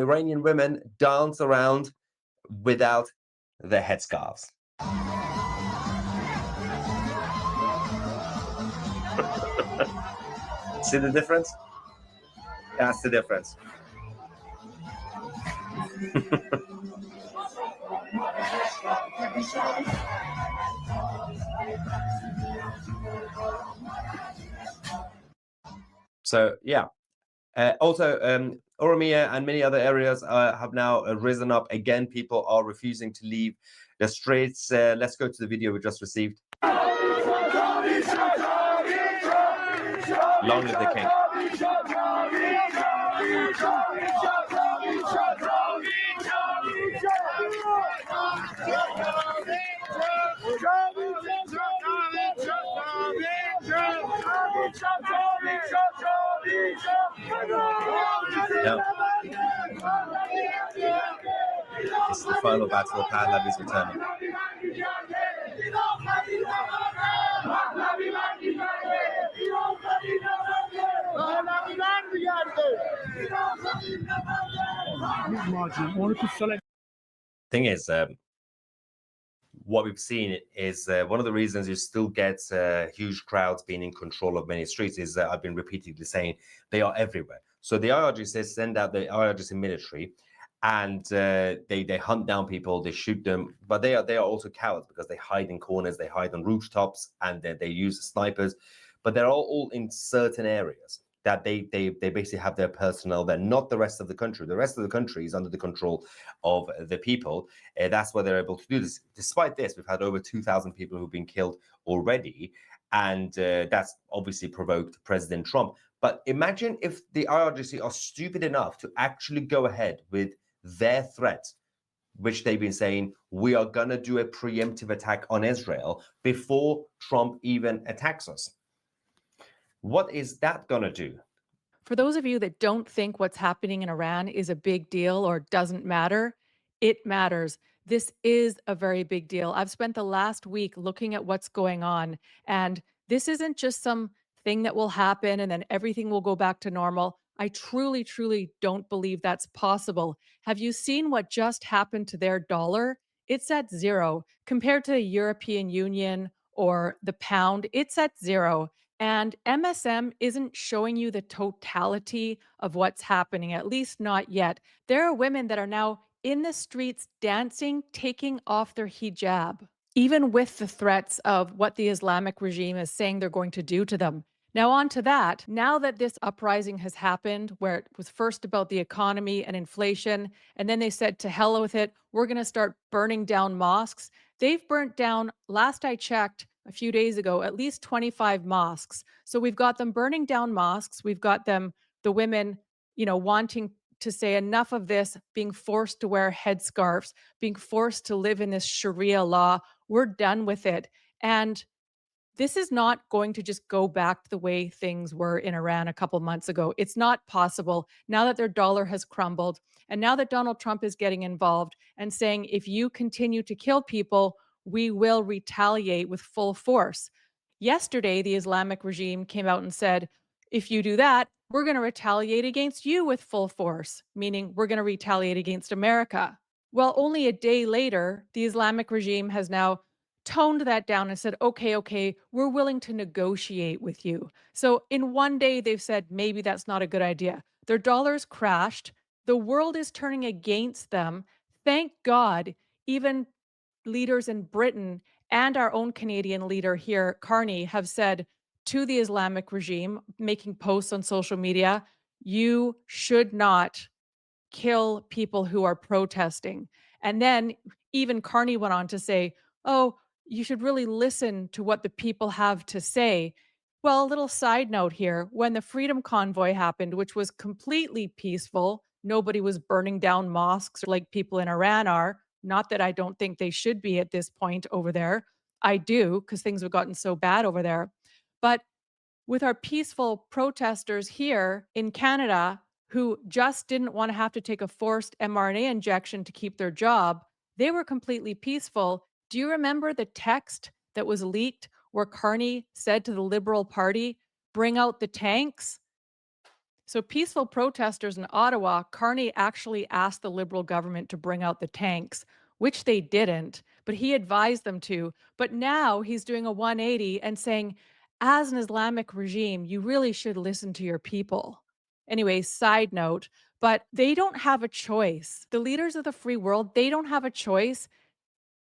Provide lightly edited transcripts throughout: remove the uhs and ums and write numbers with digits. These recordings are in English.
Iranian women dance around without their headscarves. See the difference? That's the difference. So yeah. Also, Oromia and many other areas have now risen up again. People are refusing to leave the streets. Let's go to the video we just received. Long live the king. Now, it's the final battle. Pahlavi is returning. Thing is, what we've seen is one of the reasons you still get huge crowds being in control of many streets is I've been repeatedly saying they are everywhere. So the IRGC send out the IRGC military, and they hunt down people, they shoot them, but they are also cowards because they hide in corners, they hide on rooftops, and they use snipers. But they're all in certain areas that they basically have their personnel there, not the rest of the country. The rest of the country is under the control of the people. That's why they're able to do this. Despite this, we've had over 2,000 people who've been killed already, and that's obviously provoked President Trump. But imagine if the IRGC are stupid enough to actually go ahead with their threat, which they've been saying, we are going to do a preemptive attack on Israel before Trump even attacks us. What is that going to do? For those of you that don't think what's happening in Iran is a big deal or doesn't matter, it matters. This is a very big deal. I've spent the last week looking at what's going on, and this isn't just some thing that will happen and then everything will go back to normal. I truly, truly don't believe that's possible. Have you seen what just happened to their dollar? It's at zero. Compared to the European Union or the pound, it's at zero. And MSM isn't showing you the totality of what's happening, at least not yet. There are women that are now in the streets dancing, taking off their hijab, even with the threats of what the Islamic regime is saying they're going to do to them. Now, on to that. Now that this uprising has happened, where it was first about the economy and inflation, and then they said, to hell with it, we're going to start burning down mosques. They've burnt down, last I checked a few days ago, at least 25 mosques. So we've got them burning down mosques. We've got them, the women, wanting to say enough of this, being forced to wear headscarves, being forced to live in this Sharia law. We're done with it. And this is not going to just go back to the way things were in Iran a couple months ago. It's not possible now that their dollar has crumbled and now that Donald Trump is getting involved and saying, if you continue to kill people, we will retaliate with full force. Yesterday, the Islamic regime came out and said, if you do that, we're going to retaliate against you with full force, meaning we're going to retaliate against America. Well, only a day later, the Islamic regime has now toned that down and said, okay, we're willing to negotiate with you. So in one day, they've said maybe that's not a good idea. Their dollars crashed. The world is turning against them. Thank God, even leaders in Britain and our own Canadian leader here, Carney, have said to the Islamic regime, making posts on social media, you should not kill people who are protesting. And then even Carney went on to say, oh, you should really listen to what the people have to say. Well, a little side note here, when the Freedom Convoy happened, which was completely peaceful, nobody was burning down mosques like people in Iran are. Not that I don't think they should be at this point over there. I do, because things have gotten so bad over there. But with our peaceful protesters here in Canada who just didn't want to have to take a forced mRNA injection to keep their job, they were completely peaceful. Do you remember the text that was leaked where Carney said to the Liberal Party, bring out the tanks? So, peaceful protesters in Ottawa, Carney actually asked the Liberal government to bring out the tanks, which they didn't, but he advised them to. But now he's doing a 180 and saying, as an Islamic regime, you really should listen to your people. Anyway, side note, but they don't have a choice. The leaders of the free world, they don't have a choice.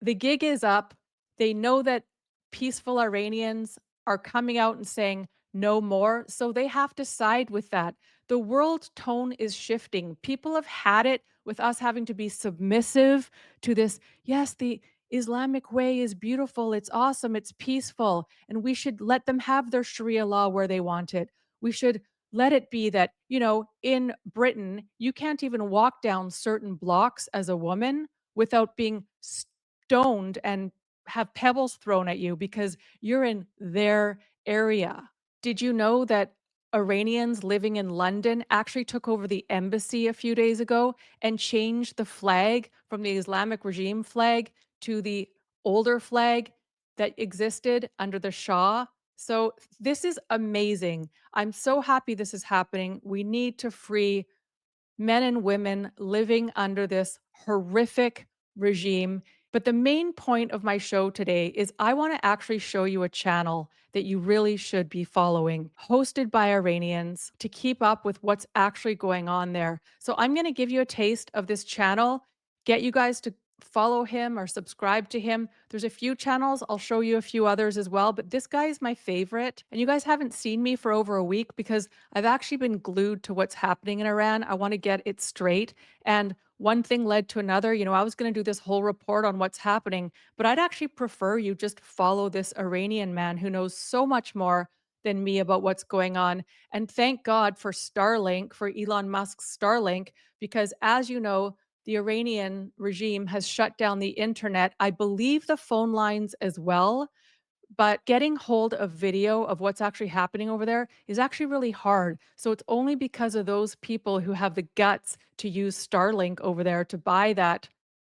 The gig is up. They know that peaceful Iranians are coming out and saying no more. So they have to side with that. The world tone is shifting. People have had it with us having to be submissive to this. Yes, the Islamic way is beautiful. It's awesome. It's peaceful. And we should let them have their Sharia law where they want it. We should let it be that, in Britain, you can't even walk down certain blocks as a woman without being stoned and have pebbles thrown at you because you're in their area. Did you know that Iranians living in London actually took over the embassy a few days ago and changed the flag from the Islamic regime flag to the older flag that existed under the Shah? So this is amazing. I'm so happy this is happening. We need to free men and women living under this horrific regime. But the main point of my show today is I want to actually show you a channel that you really should be following, hosted by Iranians to keep up with what's actually going on there. So I'm going to give you a taste of this channel, get you guys to follow him or subscribe to him. There's a few channels. I'll show you a few others as well, but this guy is my favorite. And you guys haven't seen me for over a week because I've actually been glued to what's happening in Iran. I want to get it straight. And one thing led to another. I was going to do this whole report on what's happening, but I'd actually prefer you just follow this Iranian man who knows so much more than me about what's going on. And thank God for Starlink, for Elon Musk's Starlink, because as you know, the Iranian regime has shut down the internet. I believe the phone lines as well, but getting hold of video of what's actually happening over there is actually really hard. So it's only because of those people who have the guts to use Starlink over there to buy that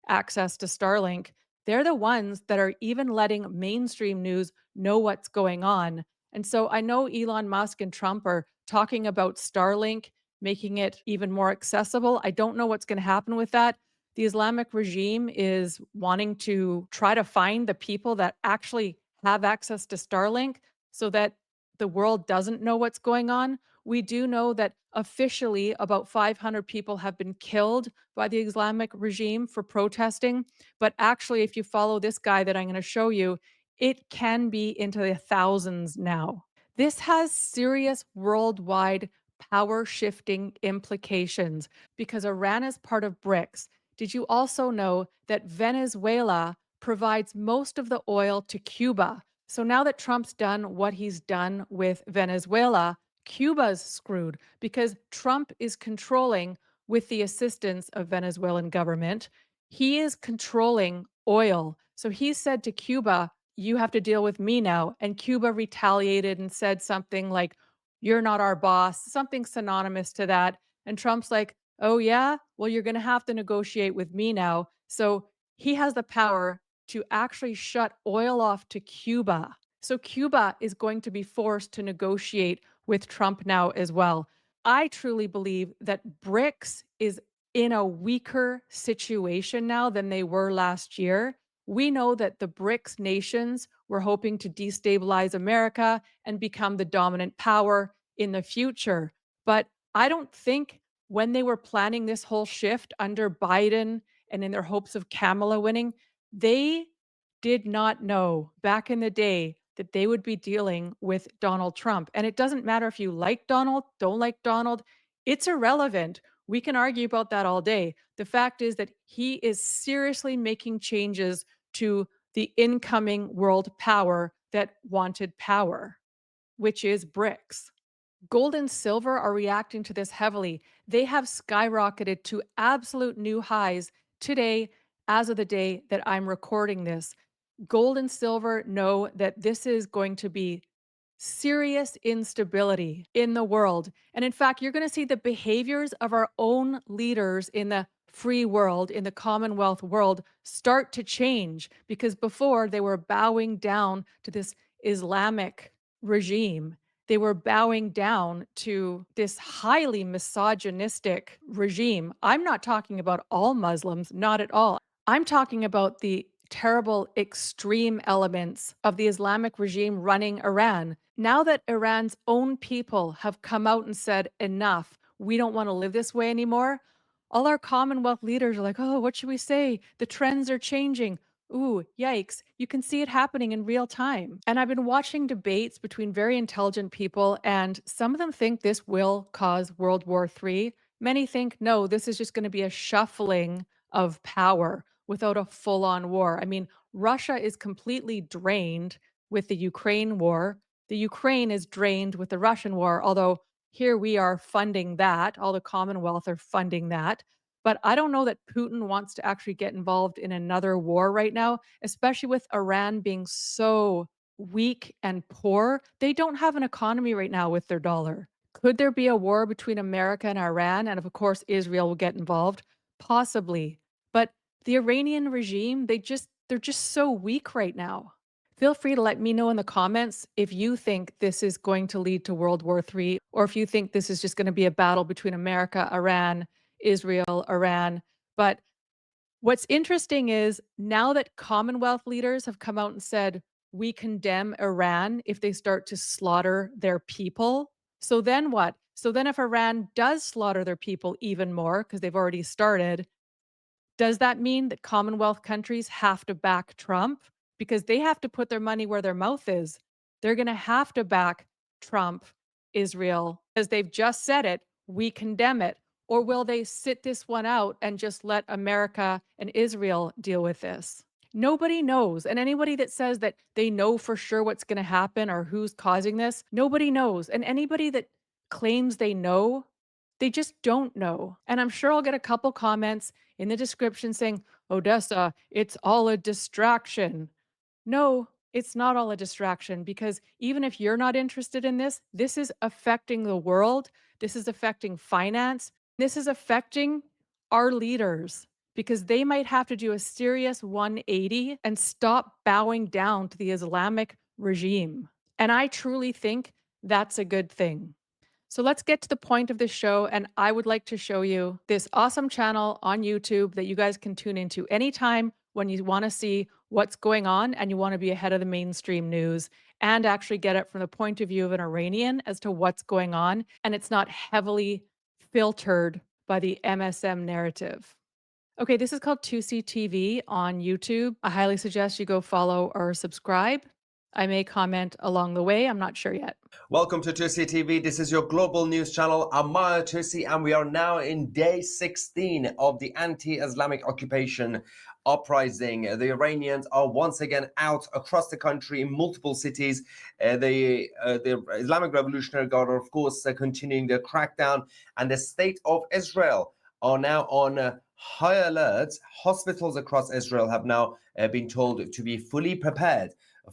access to Starlink. They're the ones that are even letting mainstream news know what's going on. And so I know Elon Musk and Trump are talking about Starlink, making it even more accessible. I don't know what's going to happen with that. The Islamic regime is wanting to try to find the people that actually have access to Starlink so that the world doesn't know what's going on. We do know that officially about 500 people have been killed by the Islamic regime for protesting. But actually, if you follow this guy that I'm going to show you, it can be into the thousands now. This has serious worldwide power shifting implications because Iran is part of BRICS. Did you also know that Venezuela provides most of the oil to Cuba? So now that Trump's done what he's done with Venezuela, Cuba's screwed because Trump is controlling, with the assistance of Venezuelan government, he is controlling oil. So he said to Cuba, you have to deal with me now. And Cuba retaliated and said something like, you're not our boss, something synonymous to that. And Trump's like, oh, yeah, well, you're going to have to negotiate with me now. So he has the power to actually shut oil off to Cuba. So Cuba is going to be forced to negotiate with Trump now as well. I truly believe that BRICS is in a weaker situation now than they were last year. We know that the BRICS nations were hoping to destabilize America and become the dominant power in the future. But I don't think when they were planning this whole shift under Biden and in their hopes of Kamala winning, they did not know back in the day that they would be dealing with Donald Trump. And it doesn't matter if you like Donald, don't like Donald, it's irrelevant. We can argue about that all day. The fact is that he is seriously making changes to the incoming world power that wanted power, which is BRICS. Gold and silver are reacting to this heavily. They have skyrocketed to absolute new highs today, as of the day that I'm recording this. Gold and silver know that this is going to be serious instability in the world. And in fact, you're going to see the behaviors of our own leaders in the free world, in the Commonwealth world, start to change because before they were bowing down to this Islamic regime. They were bowing down to this highly misogynistic regime. I'm not talking about all Muslims, not at all. I'm talking about the terrible extreme elements of the Islamic regime running Iran. Now that Iran's own people have come out and said, enough, we don't want to live this way anymore, all our Commonwealth leaders are like, oh, what should we say? The trends are changing. Ooh, yikes. You can see it happening in real time. And I've been watching debates between very intelligent people, and some of them think this will cause World War III. Many think, no, this is just going to be a shuffling of power without a full on war. I mean, Russia is completely drained with the Ukraine war. The Ukraine is drained with the Russian war, although here we are funding that. All the Commonwealth are funding that. But I don't know that Putin wants to actually get involved in another war right now, especially with Iran being so weak and poor. They don't have an economy right now with their dollar. Could there be a war between America and Iran? And of course, Israel will get involved? Possibly. But the Iranian regime, they're just so weak right now. Feel free to let me know in the comments if you think this is going to lead to World War III, or if you think this is just going to be a battle between America, Iran, Israel, Iran. But what's interesting is now that Commonwealth leaders have come out and said, we condemn Iran if they start to slaughter their people. So then what? So then, if Iran does slaughter their people even more, because they've already started, does that mean that Commonwealth countries have to back Trump? Because they have to put their money where their mouth is. They're going to have to back Trump, Israel, because they've just said it. We condemn it. Or will they sit this one out and just let America and Israel deal with this? Nobody knows. And anybody that says that they know for sure what's going to happen or who's causing this, nobody knows. And anybody that claims they know, they just don't know. And I'm sure I'll get a couple comments in the description saying, Odessa, it's all a distraction. No, it's not all a distraction, because even if you're not interested in this, this is affecting the world. This is affecting finance. This is affecting our leaders, because they might have to do a serious 180 and stop bowing down to the Islamic regime. And I truly think that's a good thing. So let's get to the point of this show. And I would like to show you this awesome channel on YouTube that you guys can tune into anytime when you want to see what's going on and you want to be ahead of the mainstream news and actually get it from the point of view of an Iranian as to what's going on. And it's not heavily filtered by the MSM narrative. Okay, this is called 2C TV on YouTube. I highly suggest you go follow or subscribe. I may comment along the way. I'm not sure yet. Welcome to Tusi TV. This is your global news channel. I'm Maya Tusi, and we are now in day 16 of the anti-Islamic occupation uprising. The Iranians are once again out across the country in multiple cities. The Islamic Revolutionary Guard are, of course, continuing their crackdown, and the state of Israel are now on high alert. Hospitals across Israel have now been told to be fully prepared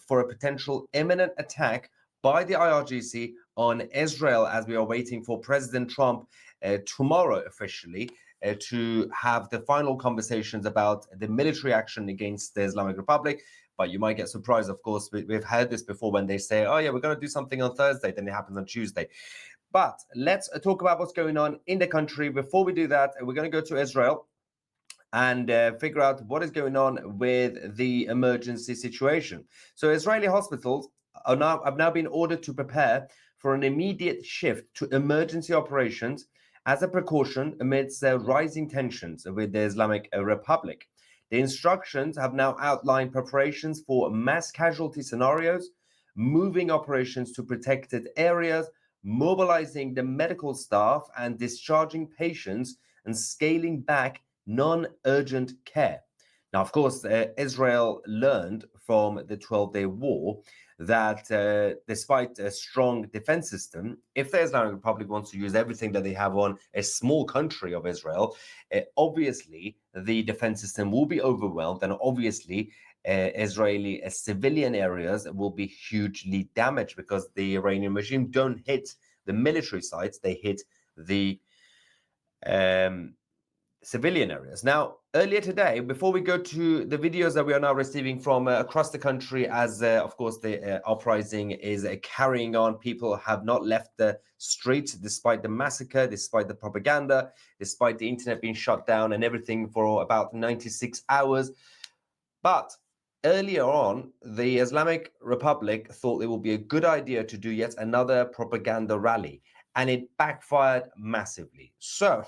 for a potential imminent attack by the IRGC on Israel, as we are waiting for President Trump tomorrow officially to have the final conversations about the military action against the Islamic Republic. But you might get surprised, of course. We've heard this before when they say, oh yeah, we're going to do something on Thursday, then it happens on Tuesday. But let's talk about what's going on in the country. Before we do that, we're going to go to Israel and figure out what is going on with the emergency situation. So Israeli hospitals have now been ordered to prepare for an immediate shift to emergency operations as a precaution amidst rising tensions with the Islamic Republic. The instructions have now outlined preparations for mass casualty scenarios, moving operations to protected areas, mobilizing the medical staff and discharging patients, and scaling back non-urgent care. Now, of course, Israel learned from the 12-day war that despite a strong defense system, if the Islamic Republic wants to use everything that they have on a small country of Israel, obviously the defense system will be overwhelmed, and obviously Israeli civilian areas will be hugely damaged, because the Iranian regime don't hit the military sites, they hit the civilian areas. Now, earlier today, before we go to the videos that we are now receiving from across the country, as of course the uprising is carrying on, people have not left the streets despite the massacre, despite the propaganda, despite the internet being shut down and everything for about 96 hours. But earlier on, the Islamic Republic thought it would be a good idea to do yet another propaganda rally, and it backfired massively. So,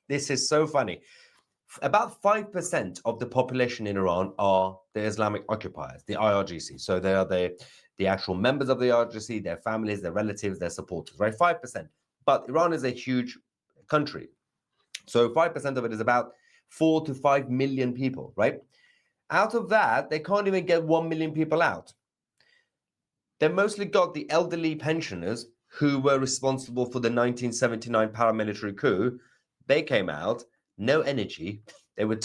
this is so funny. About 5% of the population in Iran are the Islamic occupiers, the IRGC. So they are the actual members of the IRGC, their families, their relatives, their supporters, right? 5%. But Iran is a huge country. So 5% of it is about 4 to 5 million people, right? Out of that, they can't even get 1 million people out. They mostly got the elderly pensioners who were responsible for the 1979 paramilitary coup. They came out, no energy. They were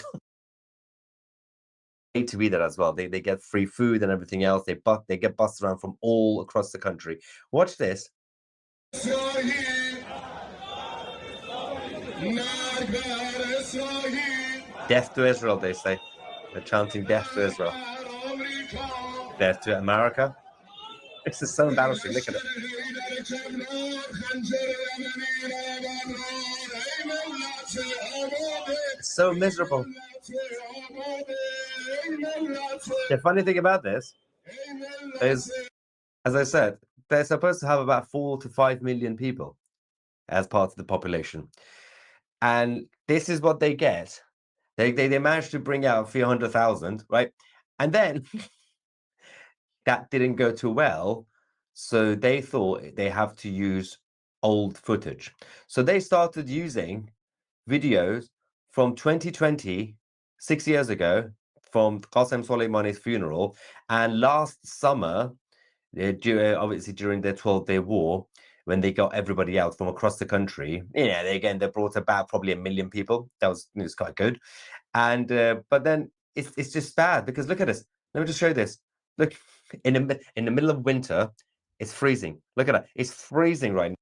paid to be there as well. They get free food and everything else. They get bussed around from all across the country. Watch this. Death to Israel, they say. They're chanting death to Israel. Death to America. This is so embarrassing. Look at it. It's so miserable. The funny thing about this is, as I said, they're supposed to have about 4 to 5 million people as part of the population. And this is what they get. They managed to bring out a few 100,000, right? And then that didn't go too well. So they thought they have to use old footage. So they started using videos from 2020, 6 years ago, from Qasem Soleimani's funeral. And last summer, obviously during the 12-day war, when they got everybody out from across the country, they brought about probably 1 million people. That was quite good. And but then it's just bad because look at this. Let me just show you this. Look, in the middle of winter, it's freezing. Look at that. It's freezing right now.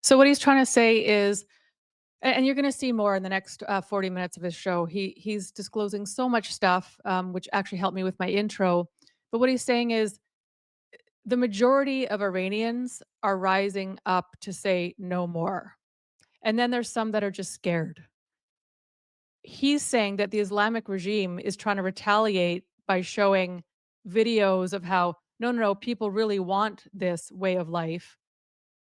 So what he's trying to say is, and you're going to see more in the next 40 minutes of his show. He's disclosing so much stuff, which actually helped me with my intro. But what he's saying is the majority of Iranians are rising up to say no more. And then there's some that are just scared. He's saying that the Islamic regime is trying to retaliate by showing videos of how, no, no, no, people really want this way of life.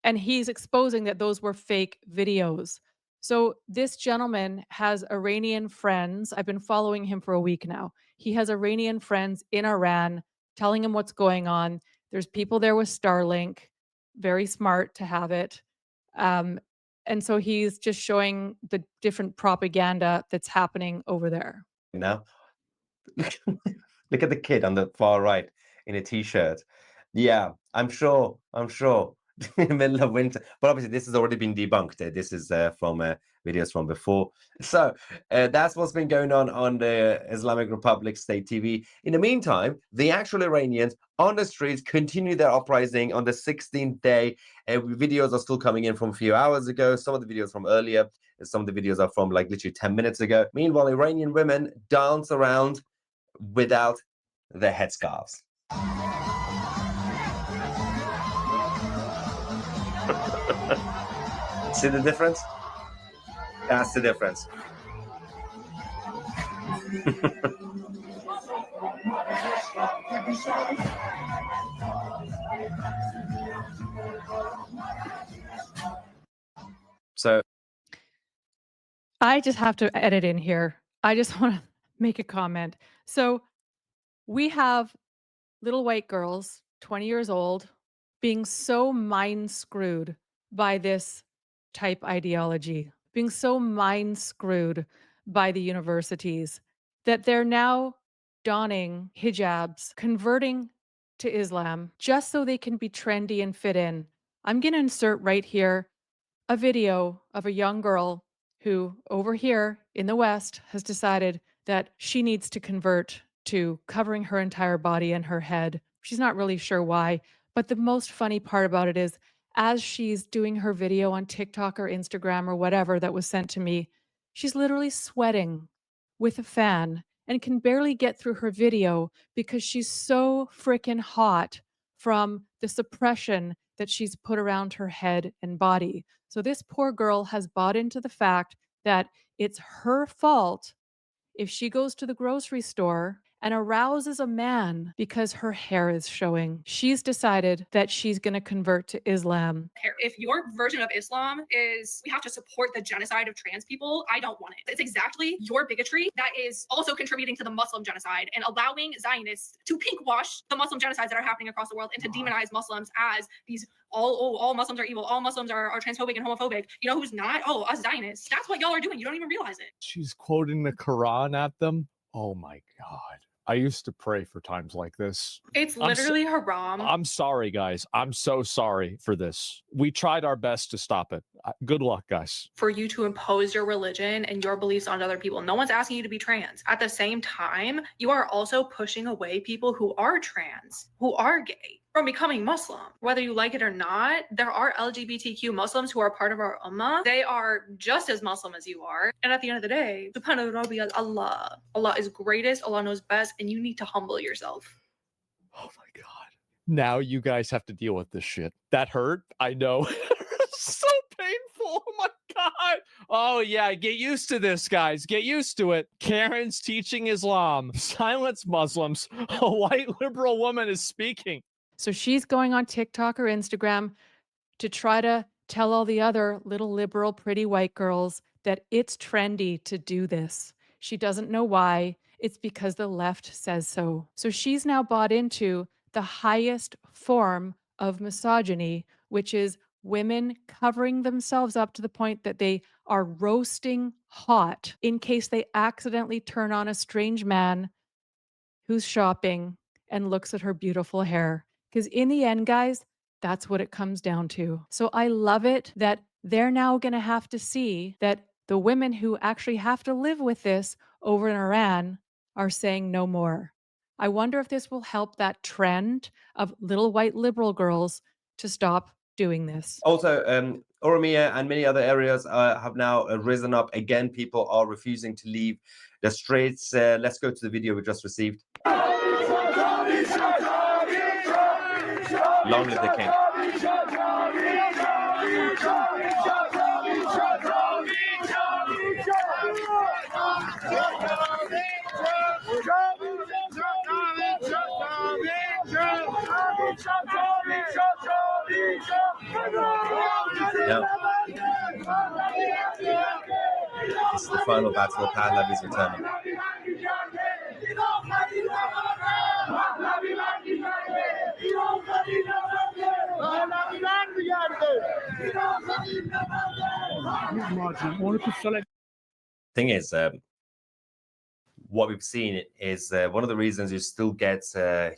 And he's exposing that those were fake videos. So this gentleman has Iranian friends. I've been following him for a week now. He has Iranian friends in Iran telling him what's going on. There's people there with Starlink, very smart to have it. Um, and so he's just showing the different propaganda that's happening over there. Now, look at the kid on the far right in a t-shirt. Yeah, I'm sure. I'm sure. In the middle of winter, but obviously this has already been debunked. This is from videos from before. So that's what's been going on the Islamic Republic State TV. In the meantime, the actual Iranians on the streets continue their uprising on the 16th day. Videos are still coming in from a few hours ago. Some of the videos from earlier. Some of the videos are from like literally 10 minutes ago. Meanwhile, Iranian women dance around without their headscarves. See the difference? That's the difference. So I just have to edit in here. I just want to make a comment. So we have little white girls, 20 years old, being so mind screwed by this type ideology, being so mind screwed by the universities that they're now donning hijabs, converting to Islam just so they can be trendy and fit in. I'm going to insert right here a video of a young girl who, over here in the West, has decided that she needs to convert to covering her entire body and her head. She's not really sure why. But the most funny part about it is, as she's doing her video on TikTok or Instagram or whatever that was sent to me, She's literally sweating with a fan and can barely get through her video because she's so freaking hot from the suppression that she's put around her head and body. So this poor girl has bought into the fact that it's her fault if she goes to the grocery store and arouses a man because her hair is showing. She's decided that she's going to convert to Islam. If your version of Islam is we have to support the genocide of trans people, I don't want it. It's exactly your bigotry that is also contributing to the Muslim genocide and allowing Zionists to pink wash the Muslim genocides that are happening across the world and to demonize Muslims as these all Muslims are evil, all Muslims are transphobic and homophobic. You know who's not? Oh, us Zionists. That's what y'all are doing. You don't even realize it. She's quoting the Quran at them. Oh my God. I used to pray for times like this. It's literally haram. I'm sorry, guys. I'm so sorry for this. We tried our best to stop it. Good luck, guys. For you to impose your religion and your beliefs on other people. No one's asking you to be trans. At the same time, you are also pushing away people who are trans, who are gay, from becoming Muslim. Whether you like it or not, there are LGBTQ Muslims who are part of our ummah. They are just as Muslim as you are. And at the end of the day, subhanahu wa ta'ala, Allah. Allah is greatest, Allah knows best, and you need to humble yourself. Oh my God. Now you guys have to deal with this shit. That hurt? I know. So painful. Oh my God. Oh yeah, get used to this, guys. Get used to it. Karen's teaching Islam. Silence Muslims. A white liberal woman is speaking. So she's going on TikTok or Instagram to try to tell all the other little liberal, pretty white girls that it's trendy to do this. She doesn't know why. It's because the left says so. So she's now bought into the highest form of misogyny, which is women covering themselves up to the point that they are roasting hot in case they accidentally turn on a strange man who's shopping and looks at her beautiful hair. Because in the end, guys, that's what it comes down to. So I love it that they're now going to have to see that the women who actually have to live with this over in Iran are saying no more. I wonder if this will help that trend of little white liberal girls to stop doing this. Also, Oromia and many other areas have now risen up again. People are refusing to leave the streets. Let's go to the video we just received. Long live the king. Now, this is the final battle of Pahlavi is returning. Thing is, what we've seen is one of the reasons you still get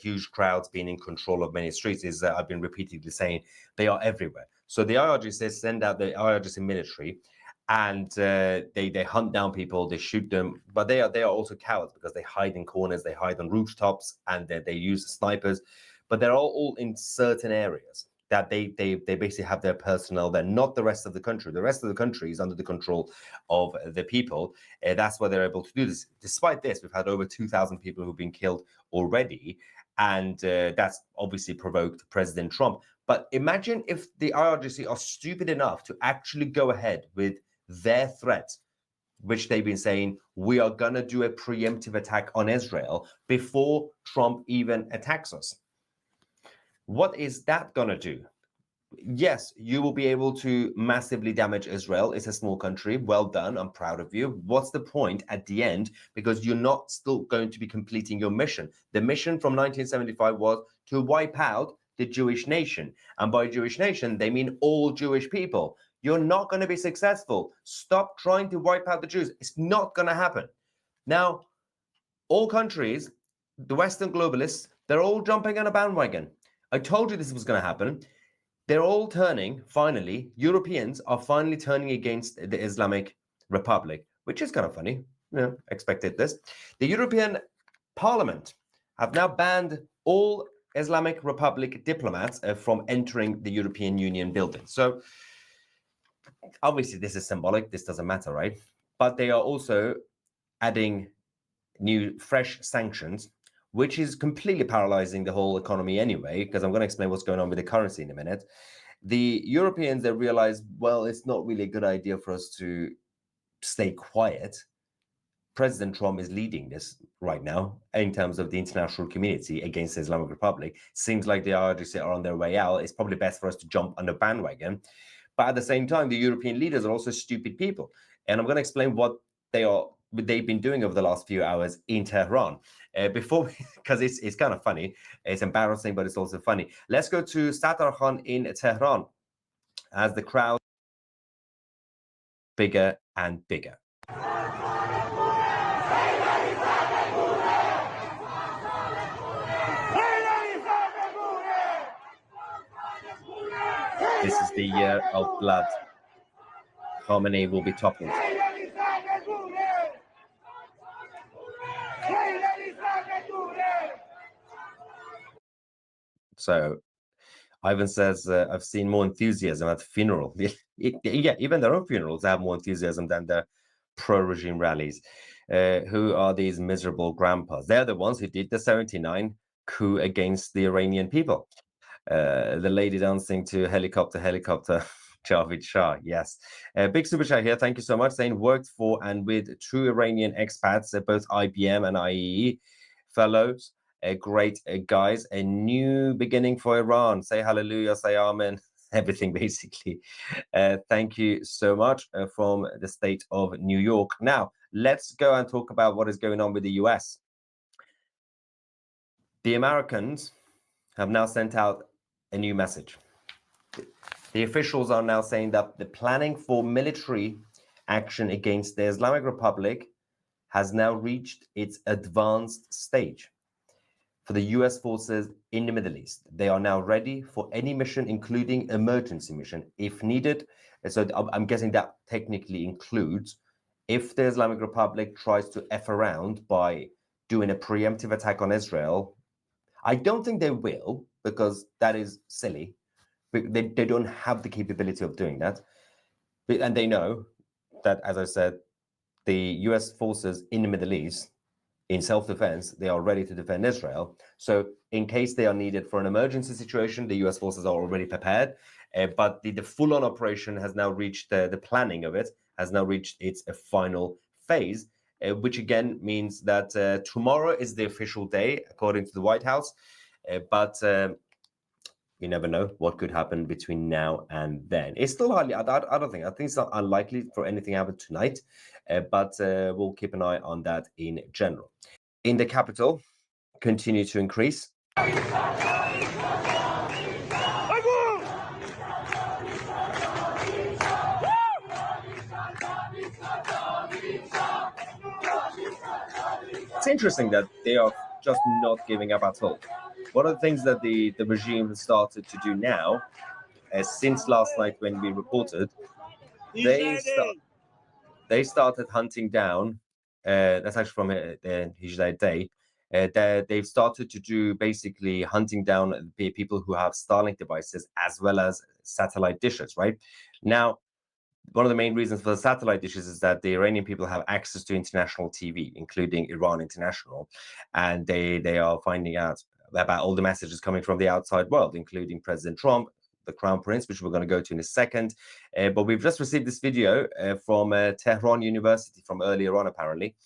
huge crowds being in control of many streets is I've been repeatedly saying they are everywhere. So the IRGC send out the IRGC military, and they hunt down people, they shoot them, but they are also cowards because they hide in corners, they hide on rooftops, and they use snipers, but they're all in certain areas that they basically have their personnel. They're not the rest of the country. The rest of the country is under the control of the people. That's why they're able to do this. Despite this, we've had over 2,000 people who've been killed already, and that's obviously provoked President Trump. But imagine if the IRGC are stupid enough to actually go ahead with their threat, which they've been saying, we are going to do a preemptive attack on Israel before Trump even attacks us. What is that going to do? Yes, you will be able to massively damage Israel. It's a small country. Well done. I'm proud of you. What's the point at the end? Because you're not still going to be completing your mission. The mission from 1975 was to wipe out the Jewish nation. And by Jewish nation, they mean all Jewish people. You're not going to be successful. Stop trying to wipe out the Jews. It's not going to happen. Now, all countries, the Western globalists, they're all jumping on a bandwagon. I told you this was going to happen. They're all turning, finally, Europeans are finally turning against the Islamic Republic, which is kind of funny. Expected this. The European Parliament have now banned all Islamic Republic diplomats from entering the European Union building. So obviously this is symbolic. This doesn't matter, right? but they are also adding new fresh sanctions, which is completely paralyzing the whole economy anyway, because I'm going to explain what's going on with the currency in a minute. The Europeans, they realize, well, it's not really a good idea for us to stay quiet. President Trump is leading this right now in terms of the international community against the Islamic Republic. Seems like the RGC are on their way out. It's probably best for us to jump on the bandwagon. But at the same time, the European leaders are also stupid people. And I'm going to explain what they've been doing over the last few hours in Tehran. Because it's kind of funny. It's embarrassing, but it's also funny. Let's go to Sattar Khan in Tehran as the crowd bigger and bigger. This is the year of blood. Khomeini will be toppled. So Ivan says, I've seen more enthusiasm at the funeral. Yeah, even their own funerals have more enthusiasm than the pro-regime rallies. Who are these miserable grandpas? They're the ones who did the 79 coup against the Iranian people. The lady dancing to helicopter, Javid Shah, yes. Big super chat here, thank you so much. Saying worked for and with true Iranian expats, both IBM and IEE fellows. Great guys. A new beginning for Iran. Say hallelujah, say amen, everything basically. Thank you so much from the state of New York. Now, let's go and talk about what is going on with the US. The Americans have now sent out a new message. The officials are now saying that the planning for military action against the Islamic Republic has now reached its advanced stage. For the US forces in the Middle East, they are now ready for any mission, including emergency mission, if needed. And so I'm guessing that technically includes if the Islamic Republic tries to F around by doing a preemptive attack on Israel. I don't think they will, because that is silly. They don't have the capability of doing that. And they know that, as I said, the US forces in the Middle East, in self-defense, they are ready to defend Israel. So in case they are needed for an emergency situation, the US forces are already prepared. But the full-on operation has now reached, the planning of it has now reached its final phase, which again means that tomorrow is the official day, according to the White House. But you never know what could happen between now and then. It's still hardly, I don't think, I think it's not unlikely for anything to happen tonight, but we'll keep an eye on that in general. In the capital, continue to increase. It's interesting that they are just not giving up at all. One of the things that the regime has started to do now, since last night when we reported, they started hunting down, that's actually from the Hijabs day, they've started to do basically hunting down the people who have Starlink devices as well as satellite dishes, right? Now, one of the main reasons for the satellite dishes is that the Iranian people have access to international TV, including Iran International, and they are finding out about all the messages coming from the outside world, including President Trump, the Crown Prince, which we're going to go to in a second. But we've just received this video from Tehran University from earlier on, apparently,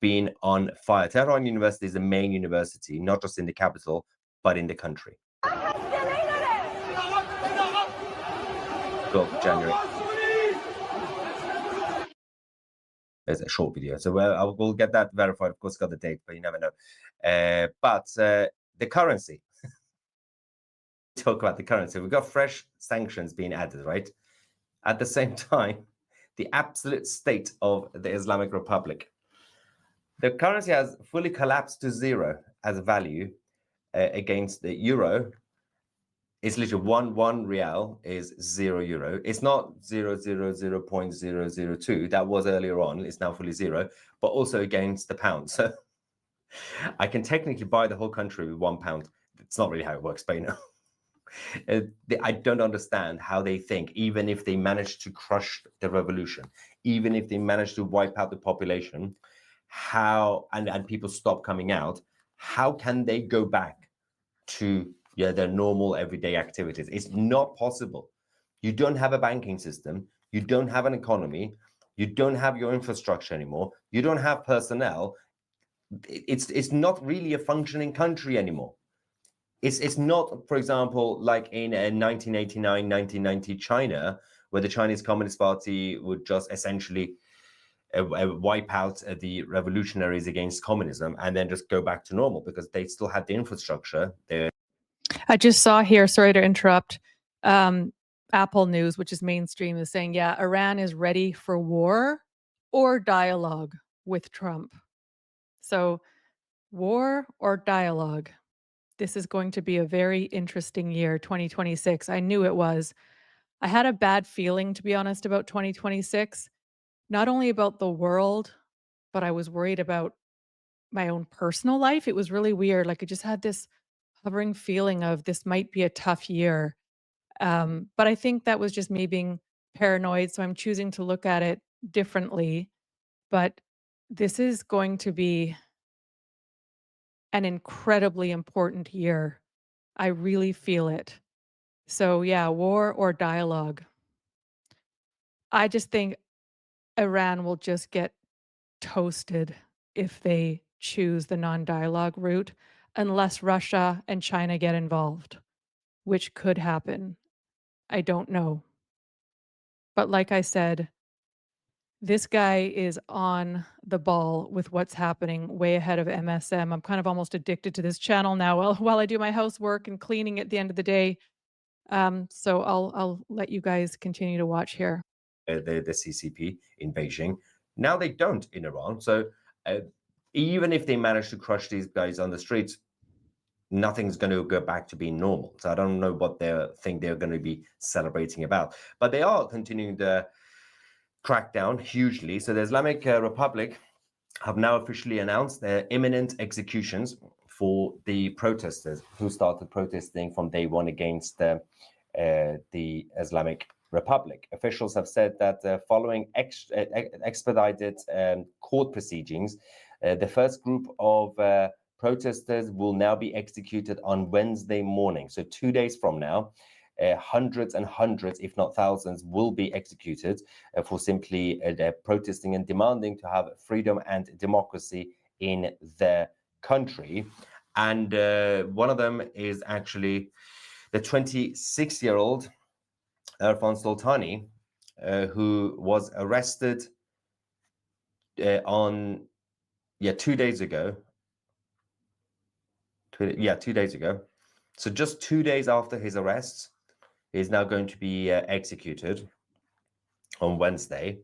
being on fire. Tehran University is the main university, not just in the capital, but in the country. 12th of January. There's a short video, so we'll get that verified. Of course, got the date, but you never know. But the currency. Talk about the currency. We've got fresh sanctions being added, right? At the same time, the absolute state of the Islamic Republic. The currency has fully collapsed to zero as a value against the euro. It's literally one real is €0. It's not 0.002. That was earlier on. It's now fully zero, but also against the pound. So I can technically buy the whole country with £1. It's not really how it works, but you know. I don't understand how they think, even if they manage to crush the revolution, even if they manage to wipe out the population, how and people stop coming out, how can they go back to their normal everyday activities? It's not possible. You don't have a banking system, you don't have an economy, you don't have your infrastructure anymore, you don't have personnel. It's not really a functioning country anymore. It's not, for example, like in 1989, 1990 China, where the Chinese Communist Party would just essentially wipe out the revolutionaries against communism and then just go back to normal because they still had the infrastructure. I just saw here, sorry to interrupt, Apple News, which is mainstream, is saying, yeah, Iran is ready for war or dialogue with Trump. So war or dialogue. This is going to be a very interesting year, 2026. I knew it was. I had a bad feeling, to be honest, about 2026, not only about the world, but I was worried about my own personal life. It was really weird. Like I just had this hovering feeling of this might be a tough year. But I think that was just me being paranoid. So I'm choosing to look at it differently. But this is going to be an incredibly important year. I really feel it. So, yeah, war or dialogue. I just think Iran will just get toasted if they choose the non dialogue route, unless Russia and China get involved, which could happen. I don't know. But like I said, this guy is on the ball with what's happening, way ahead of MSM. I'm kind of almost addicted to this channel now while I do my housework and cleaning at the end of the day. So I'll let you guys continue to watch here. The CCP in Beijing. Now they don't in Iran. So even if they manage to crush these guys on the streets, nothing's going to go back to being normal. So I don't know what they think they're going to be celebrating about. But they are continuing the crackdown hugely. So the Islamic Republic have now officially announced their imminent executions for the protesters who started protesting from day one against the Islamic Republic. Officials have said that following expedited court proceedings, the first group of protesters will now be executed on Wednesday morning. So 2 days from now, hundreds and hundreds, if not thousands, will be executed for simply protesting and demanding to have freedom and democracy in their country. And one of them is actually the 26-year-old Irfan Soltani, who was arrested on 2 days ago. 2 days ago. So just 2 days after his arrest, is now going to be executed on Wednesday.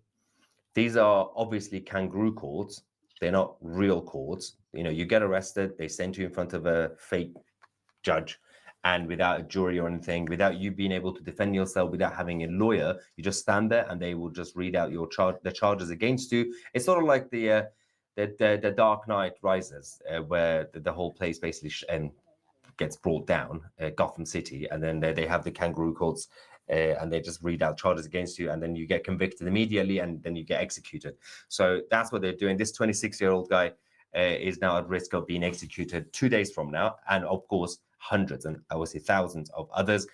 These are obviously kangaroo courts. They're not real courts. You get arrested, they send you in front of a fake judge, and without a jury or anything, without you being able to defend yourself, without having a lawyer, you just stand there and they will just read out the charges against you. It's sort of like the Dark Knight Rises, where the whole place basically gets brought down, Gotham City, and then they have the kangaroo courts, and they just read out charges against you, and then you get convicted immediately, and then you get executed. So that's what they're doing. This 26-year-old guy is now at risk of being executed 2 days from now, and of course, hundreds and I would say thousands of others,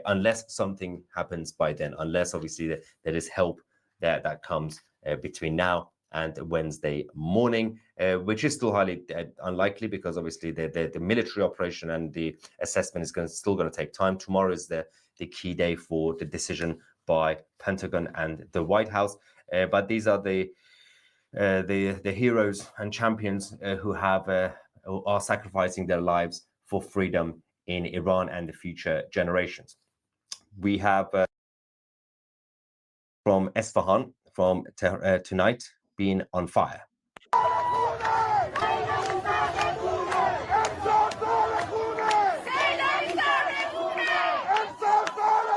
unless something happens by then, unless obviously there is help that comes between now and Wednesday morning, which is still highly unlikely because obviously the military operation and the assessment is still going to take time. Tomorrow is the key day for the decision by Pentagon and the White House. But these are the heroes and champions who are sacrificing their lives for freedom in Iran and the future generations. We have from Esfahan from tonight being on fire.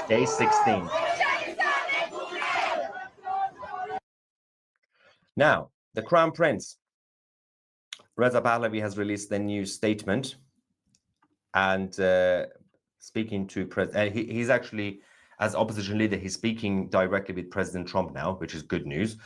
Day 16. Now, the Crown Prince, Reza Pahlavi, has released a new statement and speaking to he's actually, as opposition leader, he's speaking directly with President Trump now, which is good news.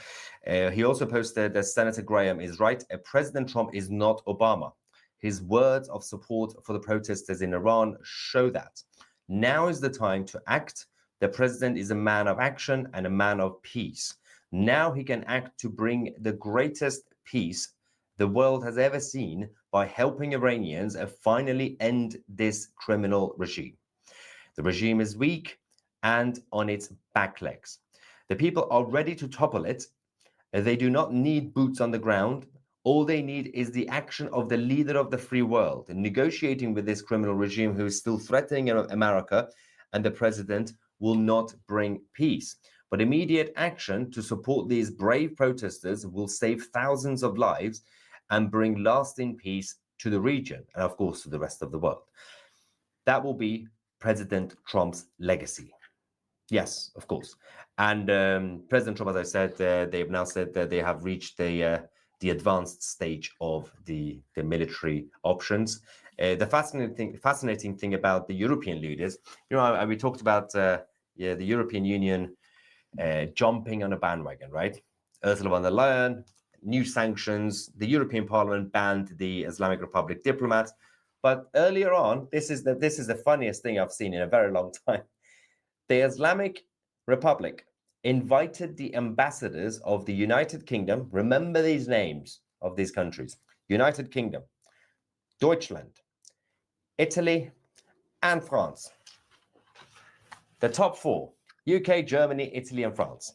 He also posted that Senator Graham is right. President Trump is not Obama. His words of support for the protesters in Iran show that. Now is the time to act. The president is a man of action and a man of peace. Now he can act to bring the greatest peace the world has ever seen by helping Iranians finally end this criminal regime. The regime is weak and on its back legs. The people are ready to topple it. They do not need boots on the ground. All they need is the action of the leader of the free world, negotiating with this criminal regime who is still threatening America, and the president will not bring peace. But immediate action to support these brave protesters will save thousands of lives and bring lasting peace to the region and, of course, to the rest of the world. That will be President Trump's legacy. Yes, of course. And President Trump, as I said, they've now said that they have reached the advanced stage of the military options. The fascinating thing about the European leaders, we talked about the European Union jumping on a bandwagon, right? Ursula von der Leyen, new sanctions. The European Parliament banned the Islamic Republic diplomats. But earlier on, this is the funniest thing I've seen in a very long time. The Islamic Republic invited the ambassadors of the United Kingdom. Remember these names of these countries: United Kingdom, Deutschland, Italy, and France. The top four: UK, Germany, Italy, and France,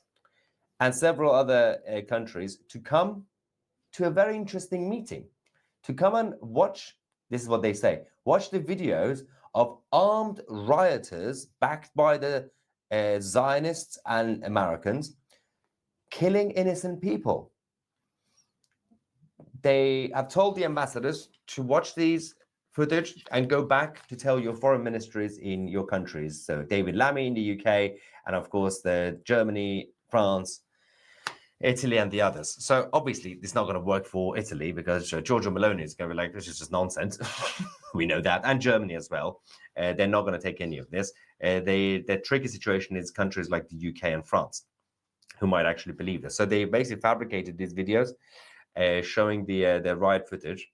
and several other countries, to come to a very interesting meeting, to come and watch. This is what they say: watch the videos of armed rioters backed by the Zionists and Americans killing innocent people. They have told the ambassadors to watch these footage and go back to tell your foreign ministries in your countries. So David Lammy in the UK, and of course the Germany, France, Italy, and the others. So obviously it's not going to work for Italy because Giorgia Meloni is going to be like, this is just nonsense. We know that. And Germany as well. They're not going to take any of this. The tricky situation is countries like the UK and France, who might actually believe this. So they basically fabricated these videos showing the riot footage,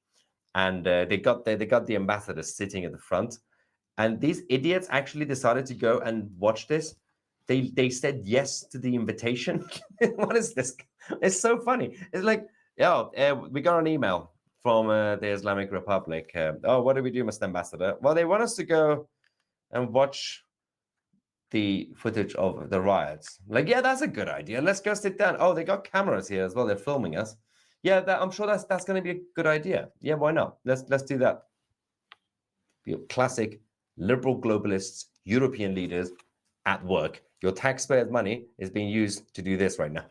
and they got the ambassadors sitting at the front, and these idiots actually decided to go and watch this. They said yes to the invitation. What is this? It's so funny. It's like, we got an email from the Islamic Republic. What do we do, Mr. Ambassador? Well, they want us to go and watch the footage of the riots. Like, yeah, that's a good idea. Let's go sit down. Oh, they got cameras here as well. They're filming us. Yeah, I'm sure that's going to be a good idea. Yeah, why not? Let's do that. Your classic liberal globalists, European leaders at work. Your taxpayers' money is being used to do this right now.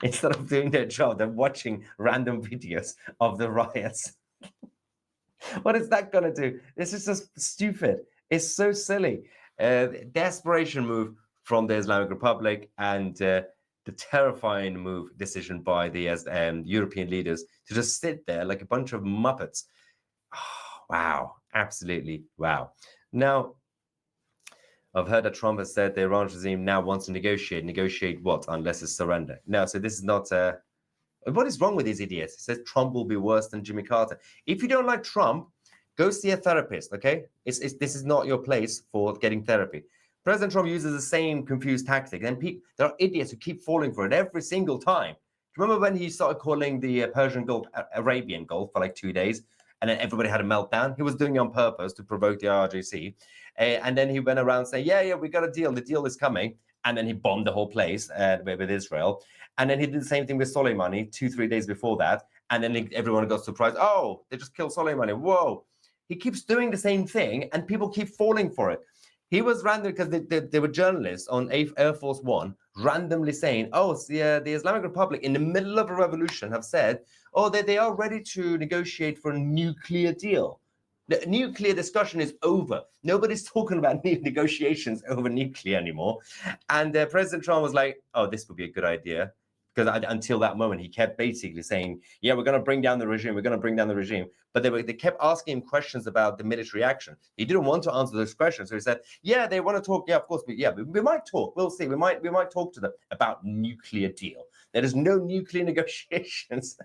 Instead of doing their job, they're watching random videos of the riots. What is that going to do? This is just stupid. It's so silly. Desperation move from the Islamic Republic, and the terrifying decision by the European leaders to just sit there like a bunch of Muppets. Oh, wow. Absolutely. Wow. Now, I've heard that Trump has said the Iran regime now wants to negotiate. Negotiate what? Unless it's surrender. No, so this is not... what is wrong with these idiots? He says Trump will be worse than Jimmy Carter. If you don't like Trump, go see a therapist, okay? This is not your place for getting therapy. President Trump uses the same confused tactic, and there are idiots who keep falling for it every single time. Do you remember when he started calling the Persian Gulf Arabian Gulf for like 2 days, and then everybody had a meltdown? He was doing it on purpose to provoke the IRGC. And then he went around saying, yeah, we got a deal. The deal is coming. And then he bombed the whole place with Israel. And then he did the same thing with Soleimani 2-3 days before that. And then everyone got surprised. Oh, they just killed Soleimani. Whoa. He keeps doing the same thing, and people keep falling for it. He was random because they were journalists on Air Force One randomly saying, the Islamic Republic in the middle of a revolution have said, they are ready to negotiate for a nuclear deal. The nuclear discussion is over. Nobody's talking about negotiations over nuclear anymore. And President Trump was like, this would be a good idea, because until that moment, he kept basically saying, yeah, we're going to bring down the regime. We're going to bring down the regime. But they kept asking him questions about the military action. He didn't want to answer those questions. So he said, yeah, they want to talk. Yeah, of course. We might talk. We'll see. We might talk to them about nuclear deal. There is no nuclear negotiations.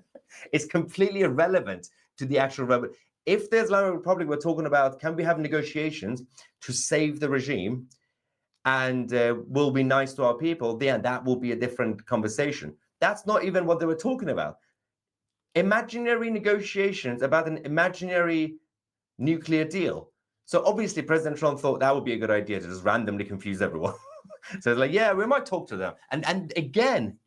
It's completely irrelevant to the actual revolution. If the Islamic Republic were talking about, can we have negotiations to save the regime and we'll be nice to our people, then that will be a different conversation. That's not even what they were talking about. Imaginary negotiations about an imaginary nuclear deal. So obviously President Trump thought that would be a good idea to just randomly confuse everyone. So it's like, yeah, we might talk to them. And again,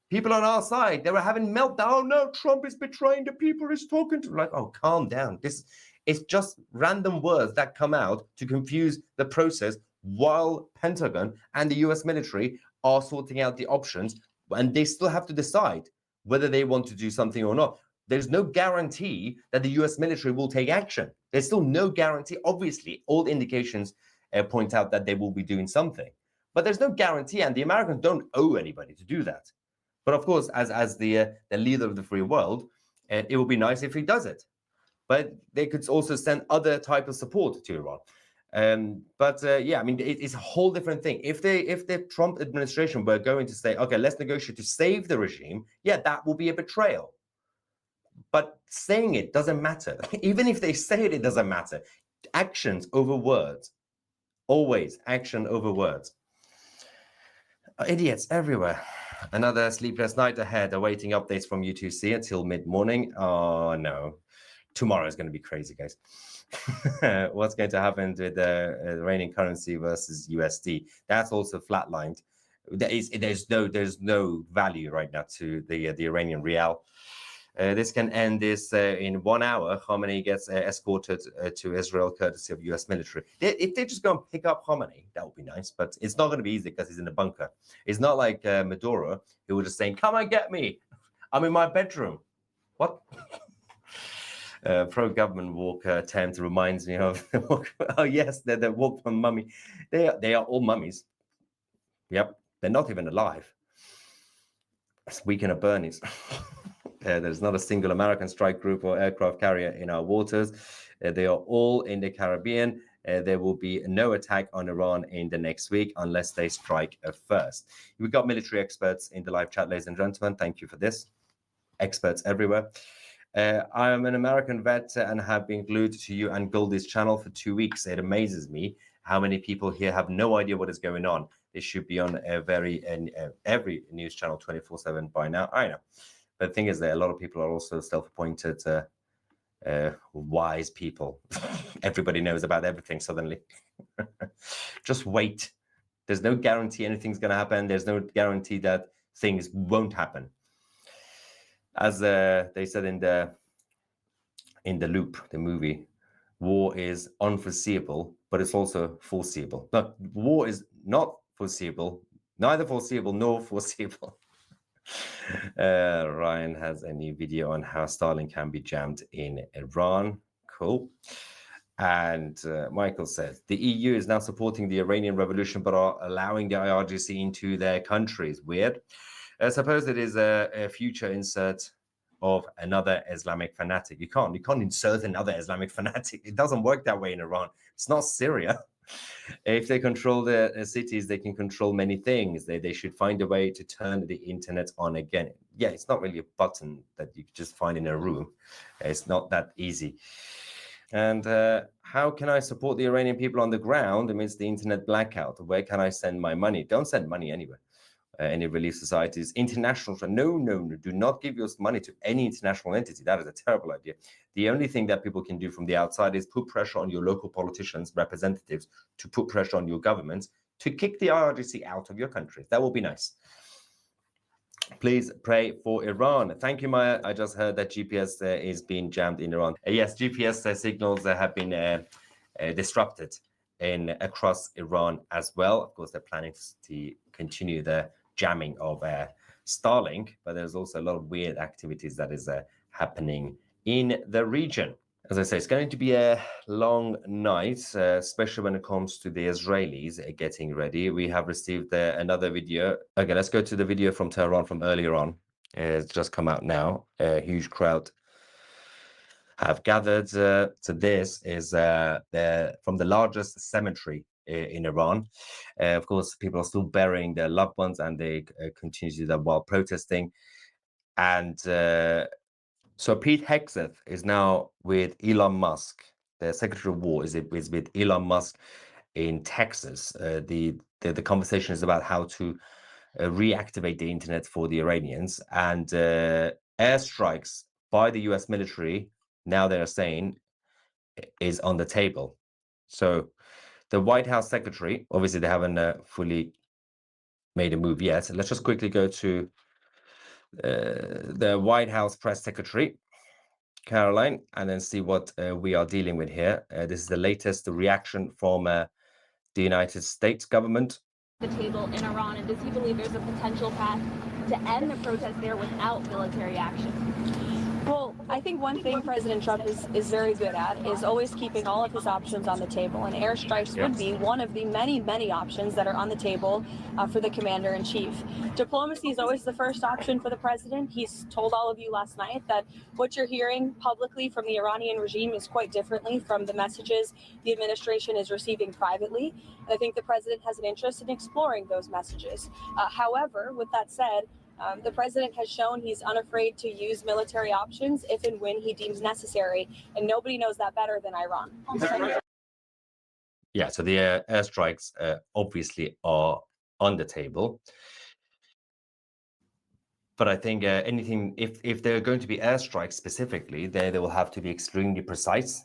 people on our side, they were having meltdown. Oh no, Trump is betraying the people he's talking to. Like, oh, calm down. It's just random words that come out to confuse the process while Pentagon and the US military are sorting out the options, and they still have to decide whether they want to do something or not. There's no guarantee that the US military will take action. There's still no guarantee. Obviously, all indications point out that they will be doing something, but there's no guarantee, and the Americans don't owe anybody to do that. But of course, as the leader of the free world, it would be nice if he does it. But they could also send other type of support to Iran. Yeah, I mean, it's a whole different thing. If the Trump administration were going to say, okay, let's negotiate to save the regime, yeah, that will be a betrayal. But saying it doesn't matter. Even if they say it, it doesn't matter. Actions over words. Always action over words. Idiots everywhere. Another sleepless night ahead, awaiting updates from U2C until mid-morning. Oh, no. Tomorrow is going to be crazy, guys. What's going to happen with the Iranian currency versus USD? That's also flatlined. There's no value right now to the Iranian rial. This can end this in 1 hour. Khamenei gets escorted to Israel courtesy of US military. If they just go and pick up Khamenei, that would be nice, but it's not going to be easy because he's in a bunker. It's not like Maduro, who was just saying, come and get me. I'm in my bedroom. What? Pro-government walk attempt reminds me of the walk. Oh, yes, the walk from mummy. They are all mummies. Yep, they're not even alive. It's weekend of Bernie's. There's not a single American strike group or aircraft carrier in our waters. They are all in the Caribbean. There will be no attack on Iran in the next week unless they strike first. We've got military experts in the live chat, ladies and gentlemen. Thank you for this. Experts everywhere. I am an American vet and have been glued to you and Goldie's channel for 2 weeks. It amazes me how many people here have no idea what is going on. This should be on every news channel 24/7 by now. I know. But the thing is that a lot of people are also self-appointed wise people. Everybody knows about everything suddenly. Just wait. There's no guarantee anything's going to happen. There's no guarantee that things won't happen. As they said in the Loop, the movie, war is unforeseeable, but it's also foreseeable. No, war is not foreseeable, neither foreseeable nor foreseeable. Ryan has a new video on how Starlink can be jammed in Iran. Cool. And Michael says, the EU is now supporting the Iranian revolution, but are allowing the IRGC into their countries. Weird. I suppose it is a future insert of another Islamic fanatic. You can't insert another Islamic fanatic. It doesn't work that way in Iran. It's not Syria. If they control the cities, they can control many things. They should find a way to turn the internet on again. Yeah, it's not really a button that you just find in a room. It's not that easy. And how can I support the Iranian people on the ground amidst the internet blackout? Where can I send my money? Don't send money anywhere. Any relief societies, international. No, do not give your money to any international entity. That is a terrible idea. The only thing that people can do from the outside is put pressure on your local politicians, representatives, to put pressure on your governments to kick the IRGC out of your country. That will be nice. Please pray for Iran. Thank you, Maya. I just heard that GPS is being jammed in Iran. Yes, GPS signals have been disrupted across Iran as well. Of course, they're planning to continue the jamming of Starlink, but there's also a lot of weird activities that is happening in the region. As I say, it's going to be a long night, especially when it comes to the Israelis getting ready. We have received another video. Okay, let's go to the video from Tehran from earlier on. It's just come out now. A huge crowd have gathered. So this is from the largest cemetery in Iran. Of course, people are still burying their loved ones, and they continue to do that while protesting. And so Pete Hegseth is now with Elon Musk. The Secretary of War is with Elon Musk in Texas. The conversation is about how to reactivate the internet for the Iranians, and airstrikes by the US military, now they're saying, is on the table. So the White House secretary, obviously they haven't fully made a move yet. Let's just quickly go to the White House press secretary, Caroline, and then see what we are dealing with here. This is the latest reaction from the United States government. The table in Iran, and does he believe there's a potential path to end the protest there without military action? Well, I think one thing President Trump is very good at is always keeping all of his options on the table, and airstrikes would be one of the many, many options that are on the table for the commander-in-chief. Diplomacy is always the first option for the president. He's told all of you last night that what you're hearing publicly from the Iranian regime is quite differently from the messages the administration is receiving privately. And I think the president has an interest in exploring those messages. However, with that said, the president has shown he's unafraid to use military options if and when he deems necessary, and nobody knows that better than Iran. Yeah, so the airstrikes obviously are on the table. But I think anything, if there are going to be airstrikes specifically, they will have to be extremely precise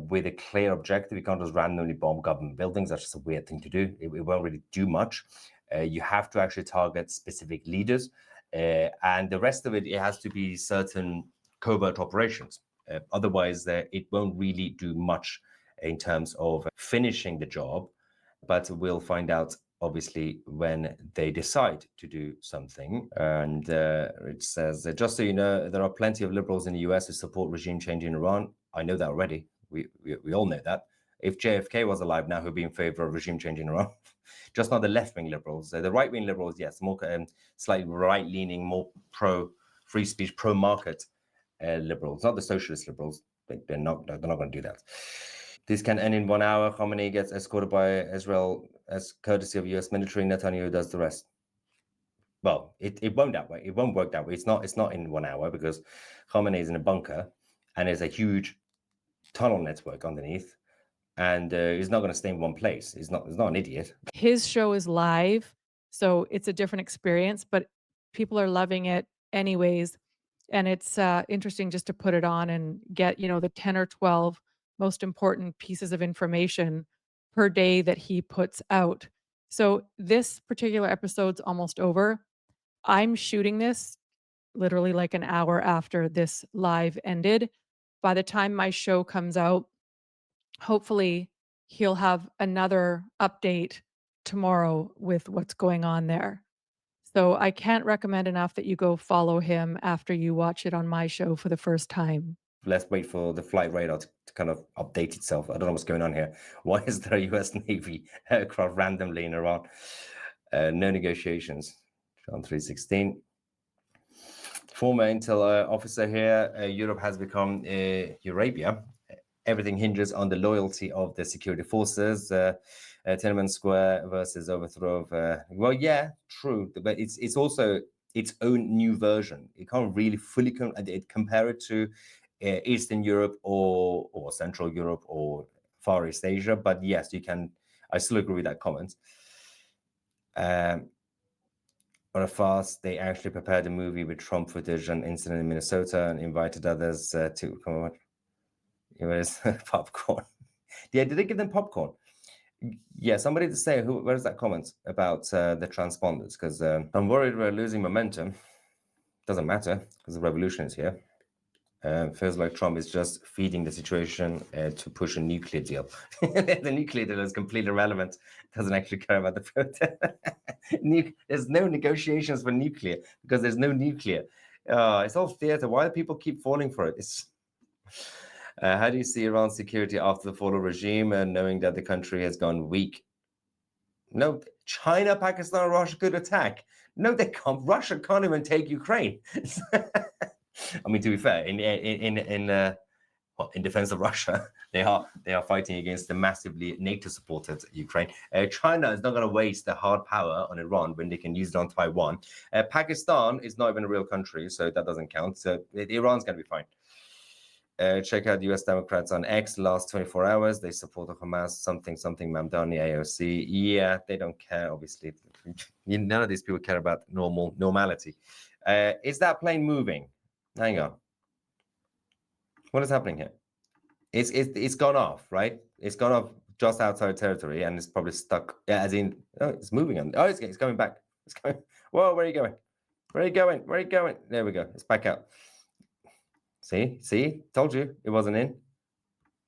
with a clear objective. You can't just randomly bomb government buildings. That's just a weird thing to do. It won't really do much. You have to actually target specific leaders. And the rest of it has to be certain covert operations. Otherwise, it won't really do much in terms of finishing the job. But we'll find out, obviously, when they decide to do something. And it says, just so you know, there are plenty of liberals in the US who support regime change in Iran. I know that already. We all know that. If JFK was alive now, he'd be in favor of regime change in Iran. Just not the left-wing liberals. The right-wing liberals, yes, more slightly right-leaning, more pro-free speech, pro-market liberals, not the socialist liberals. They're not going to do that. This can end in 1 hour. Khamenei gets escorted by Israel as courtesy of US military. Netanyahu does the rest. Well, it won't that way. It won't work that way. It's not in 1 hour because Khamenei is in a bunker and there's a huge tunnel network underneath. And he's not going to stay in one place. He's not an idiot. His show is live, so it's a different experience, but people are loving it anyways. And it's interesting just to put it on and get, the 10 or 12 most important pieces of information per day that he puts out. So this particular episode's almost over. I'm shooting this literally like an hour after this live ended. By the time my show comes out, hopefully he'll have another update tomorrow with what's going on there. So I can't recommend enough that you go follow him after you watch it on my show for the first time. Let's wait for the flight radar to kind of update itself. I don't know what's going on here. Why is there a US Navy aircraft randomly in Iran? No negotiations. John 3:16. Former intel officer here. Europe has become Eurabia. Everything hinges on the loyalty of the security forces. Tiananmen Square versus overthrow of. Well, yeah, true, but it's also its own new version. You can't really fully compare it to Eastern Europe or Central Europe or Far East Asia. But yes, you can. I still agree with that comment. On a fast, they actually prepared a movie with Trump footage on incident in Minnesota and invited others to come on. It was popcorn. Yeah, did they give them popcorn? Yeah, somebody to say where's that comment about the transponders? Because I'm worried we're losing momentum. Doesn't matter because the revolution is here. Feels like Trump is just feeding the situation to push a nuclear deal. The nuclear deal is completely irrelevant. Doesn't actually care about the protest. There's no negotiations for nuclear because there's no nuclear. It's all theater. Why do people keep falling for it? How do you see Iran's security after the fall of regime and knowing that the country has gone weak? No, China, Pakistan, and Russia could attack. No, they can't. Russia can't even take Ukraine. I mean, to be fair, in defense of Russia, they are fighting against the massively NATO-supported Ukraine. China is not going to waste their hard power on Iran when they can use it on Taiwan. Pakistan is not even a real country, so that doesn't count. So Iran's going to be fine. Check out U.S. Democrats on X last 24 hours. They support the Hamas, something, Mamdani, AOC. Yeah, they don't care, obviously. None of these people care about normality. Is that plane moving? Hang on. What is happening here? It's gone off, right? It's gone off just outside territory, and it's probably stuck. Yeah, as in, oh, it's moving on. Oh, it's coming back. It's going. Whoa, where are you going? Where are you going? Where are you going? There we go. It's back out. See, told you it wasn't in.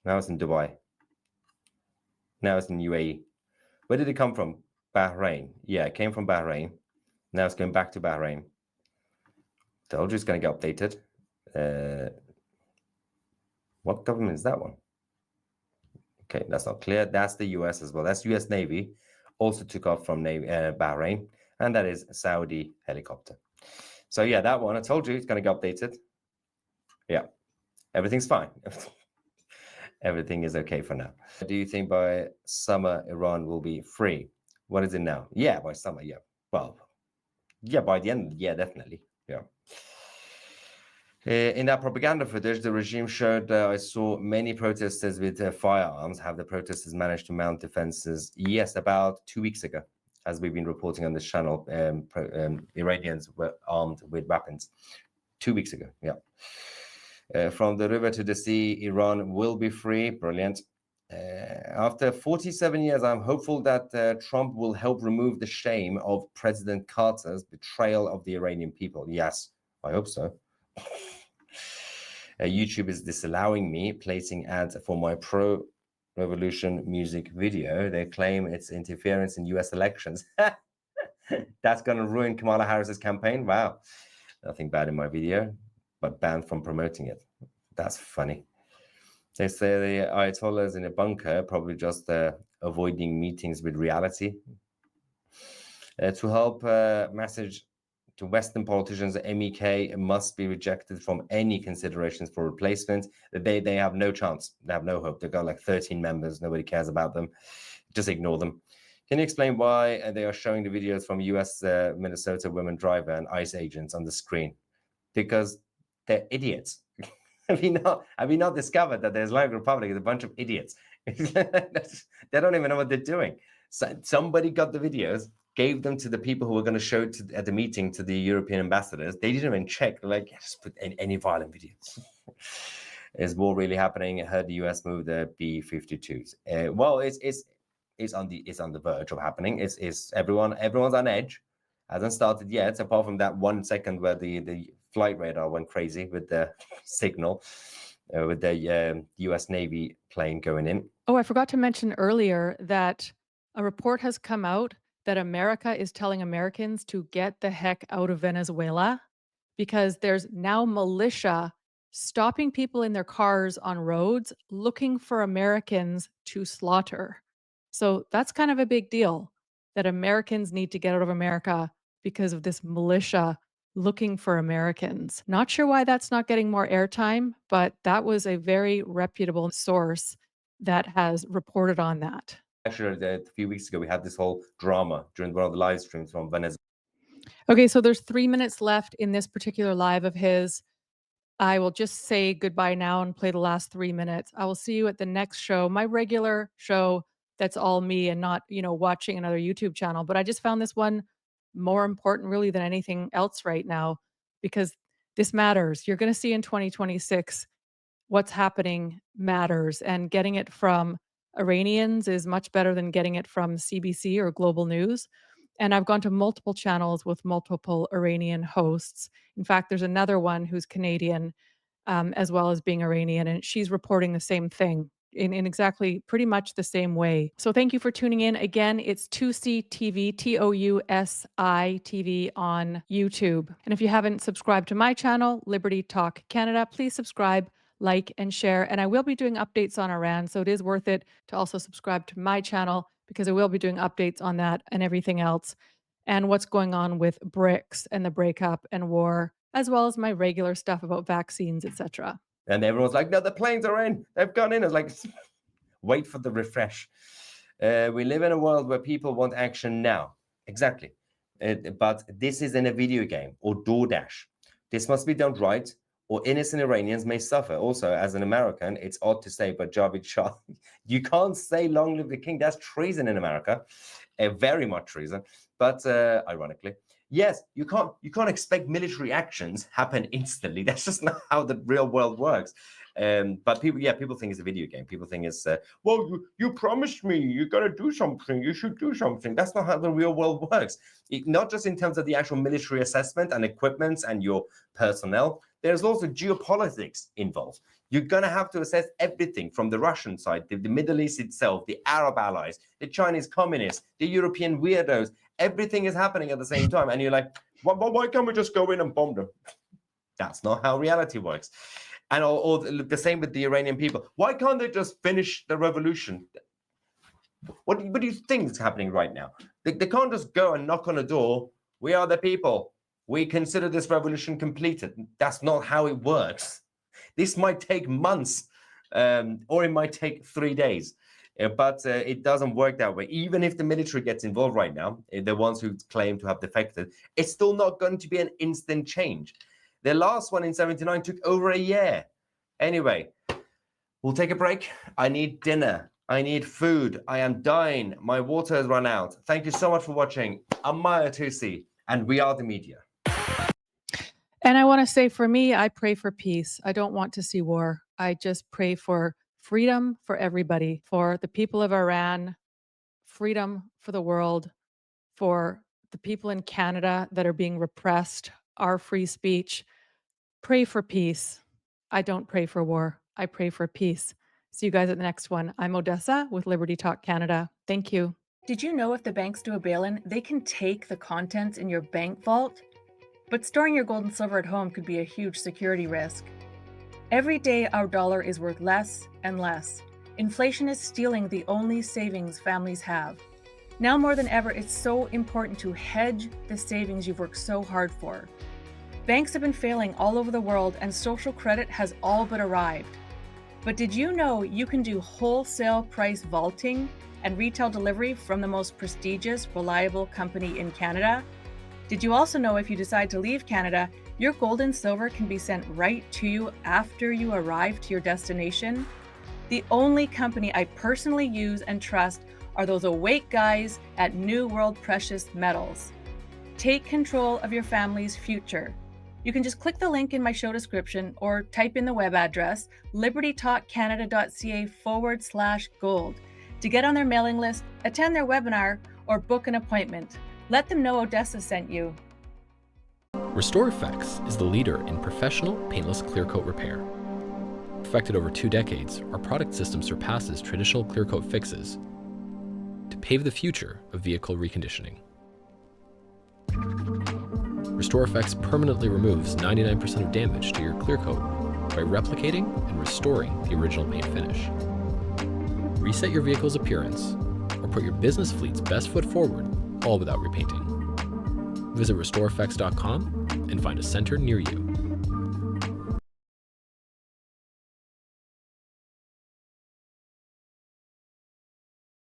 Now it's in Dubai. Now it's in UAE. Where did it come from? Bahrain. Yeah, it came from Bahrain. Now it's going back to Bahrain. Told you it's going to get updated. What government is that one? Okay, that's not clear. That's the US as well. That's US Navy. Also took off from Bahrain. And that is a Saudi helicopter. So yeah, that one, I told you it's going to get updated. Yeah, everything's fine. Everything is okay for now. Do you think by summer Iran will be free? What is it now? Yeah, by summer, yeah. Well, yeah, by the end of the year, definitely. Yeah. In that propaganda footage, the regime showed I saw many protesters with firearms. Have the protesters managed to mount defenses? Yes, about 2 weeks ago, as we've been reporting on this channel, Iranians were armed with weapons. 2 weeks ago, yeah. From the river to the sea, Iran will be free. Brilliant. After 47 years, I'm hopeful that Trump will help remove the shame of President Carter's betrayal of the Iranian people. Yes, I hope so. YouTube is disallowing me placing ads for my pro-revolution music video. They claim it's interference in US elections. That's going to ruin Kamala Harris's campaign. Wow. Nothing bad in my video, but banned from promoting it. That's funny. They say the Ayatollahs in a bunker, probably just avoiding meetings with reality. To help message to Western politicians, MEK must be rejected from any considerations for replacement. They have no chance. They have no hope. They've got like 13 members. Nobody cares about them. Just ignore them. Can you explain why they are showing the videos from US Minnesota women driver and ICE agents on the screen? Because they're idiots. Have you not discovered that the Islamic Republic is a bunch of idiots? They don't even know what they're doing. So somebody got the videos, gave them to the people who were going to show it at the meeting to the European ambassadors. They didn't even check. They're like, yeah, just put any violent videos. Is war really happening? I heard the US move the B-52s. Well, it's on the verge of happening. It's everyone's on edge. Hasn't started yet, apart from that 1 second where the flight radar went crazy with the signal, with the US Navy plane going in. Oh, I forgot to mention earlier that a report has come out that America is telling Americans to get the heck out of Venezuela because there's now militia stopping people in their cars on roads looking for Americans to slaughter. So that's kind of a big deal that Americans need to get out of America because of this militia looking for Americans. Not sure why that's not getting more airtime, but that was a very reputable source that has reported on that. Actually, a few weeks ago, we had this whole drama during one of the live streams from Venezuela. Okay, so there's 3 minutes left in this particular live of his. I will just say goodbye now and play the last 3 minutes. I will see you at the next show, my regular show that's all me and not, watching another YouTube channel. But I just found this one more important really than anything else right now because this matters. You're going to see in 2026 what's happening matters, and getting it from Iranians is much better than getting it from CBC or Global News. And I've gone to multiple channels with multiple Iranian hosts. In fact, there's another one who's Canadian, as well as being Iranian, and she's reporting the same thing in exactly pretty much the same way. So thank you for tuning in. Again, it's Tousi TV, Tousi TV on YouTube. And if you haven't subscribed to my channel, Liberty Talk Canada, please subscribe, like, and share. And I will be doing updates on Iran. So it is worth it to also subscribe to my channel because I will be doing updates on that and everything else and what's going on with BRICS and the breakup and war, as well as my regular stuff about vaccines, etc. And everyone's like, no, the planes are in. They've gone in. It's like, wait for the refresh. We live in a world where people want action now. Exactly. But this is in a video game or DoorDash. This must be done right, or innocent Iranians may suffer. Also, as an American, it's odd to say, but Javid Shah, you can't say long live the king. That's treason in America. Very much treason. But ironically, yes, you can't expect military actions happen instantly. That's just not how the real world works. But people think it's a video game. People think it's well, you promised me you're gonna do something. You should do something. That's not how the real world works. Not just in terms of the actual military assessment and equipment and your personnel. There's also geopolitics involved. You're gonna have to assess everything from the Russian side, the Middle East itself, the Arab allies, the Chinese communists, the European weirdos. Everything is happening at the same time, and you're like, why can't we just go in and bomb them? That's not how reality works. And or the same with the Iranian people. Why can't they just finish the revolution? What do you think is happening right now? They can't just go and knock on a door. We are the people. We consider this revolution completed. That's not how it works. This might take months, or it might take 3 days. But it doesn't work that way. Even if the military gets involved right now, the ones who claim to have defected, it's still not going to be an instant change. The last one in 79 took over a year. Anyway, we'll take a break. I need dinner. I need food. I am dying. My water has run out. Thank you so much for watching. I'm Maya Tusi, and we are the media. And I want to say, for me, I pray for peace. I don't want to see war. I just pray for freedom for everybody, for the people of Iran, freedom for the world, for the people in Canada that are being repressed, our free speech. Pray for peace. I don't pray for war. I pray for peace. See you guys at the next one. I'm Odessa with Liberty Talk Canada. Thank you. Did you know if the banks do a bail-in, they can take the contents in your bank vault? But storing your gold and silver at home could be a huge security risk. Every day, our dollar is worth less and less. Inflation is stealing the only savings families have. Now more than ever, it's so important to hedge the savings you've worked so hard for. Banks have been failing all over the world, and social credit has all but arrived. But did you know you can do wholesale price vaulting and retail delivery from the most prestigious, reliable company in Canada? Did you also know if you decide to leave Canada, your gold and silver can be sent right to you after you arrive to your destination? The only company I personally use and trust are those awake guys at New World Precious Metals. Take control of your family's future. You can just click the link in my show description or type in the web address libertytalkcanada.ca/gold to get on their mailing list, attend their webinar, or book an appointment. Let them know Odessa sent you. Restore Effects is the leader in professional paintless clear coat repair. Perfected over 2 decades, our product system surpasses traditional clear coat fixes to pave the future of vehicle reconditioning. Restore Effects permanently removes 99% of damage to your clear coat by replicating and restoring the original paint finish. Reset your vehicle's appearance or put your business fleet's best foot forward, all without repainting. Visit restoreeffects.com and find a center near you.